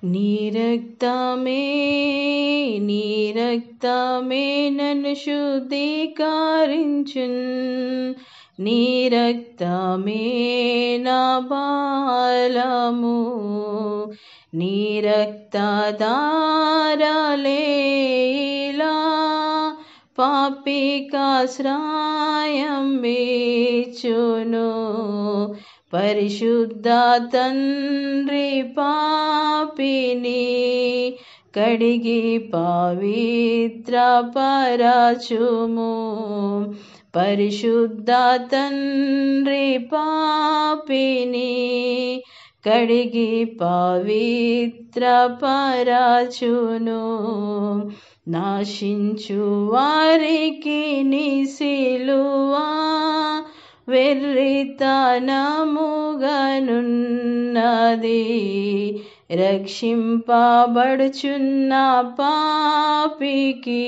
నీ రక్తమే నీ రక్తమే నన్ను శుద్ధీకరించున్ నీ రక్తమే నా బలము నీ రక్తధారలేలా పాపికాశ్రయం వేచును పరిశుద్ధ తండ్రి పాపిని కడిగి పవిత్ర పరచుము పరిశుద్ధ తండ్రి పాపిని కడిగి పవిత్ర పరచును నాశించు వారికి నీ సిలువ వెర్రితనముగనున్నది రక్షింపబడుచున్న పాపికి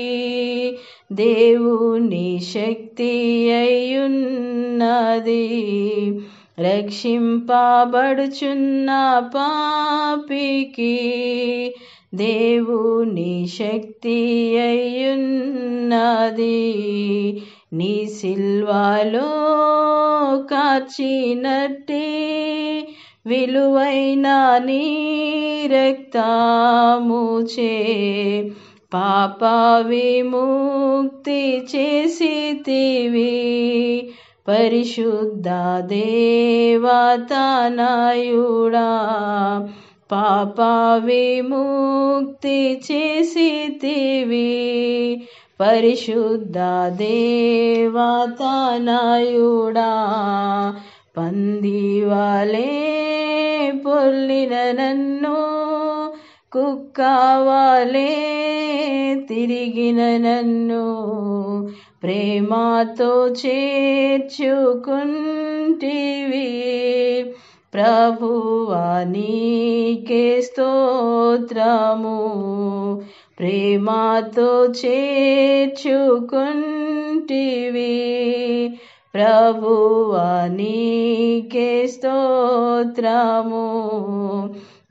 దేవుని శక్తి అయ్యున్నది రక్షింపబడుచున్న పాపికి దేవుని శక్తి అయ్యున్నది నీ సిల్వలో కార్చినట్టి విలువైన నీ రక్తముచే పాప విముక్తి చేసితివి పరిశుద్ధ దేవతనయుడా పాప విముక్తి చేసితివి పరిశుద్ధ దేవతనయుడా పందివలే పొర్లిన నన్ను కుక్కవలే తిరిగిన నన్ను ప్రేమతో చేర్చుకుంటివి ప్రభువా నీకే స్తోత్రము ప్రేమతో చేర్చుకుంటివి ప్రభువా నీకే స్తోత్రము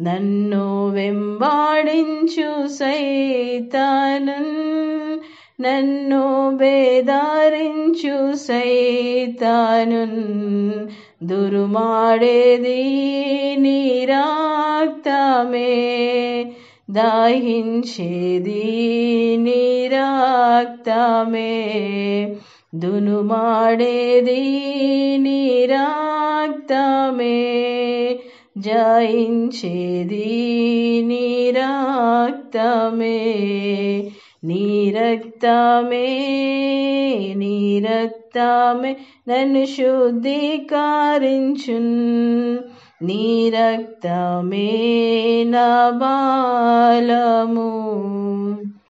నన్ను వెంబాడించు సైతానున్ నన్ను బేదారించు సైతానున్ దురుమాడేది నీ రక్తమే దాహించేది నీ రక్తమే దునుమాడేది నీ రక్తమే జయించేది నీ రక్తమే నీ రక్తమే నీ రక్తమే నన్ను శుద్ధీకరించున్ నీ రక్తమే నా బలము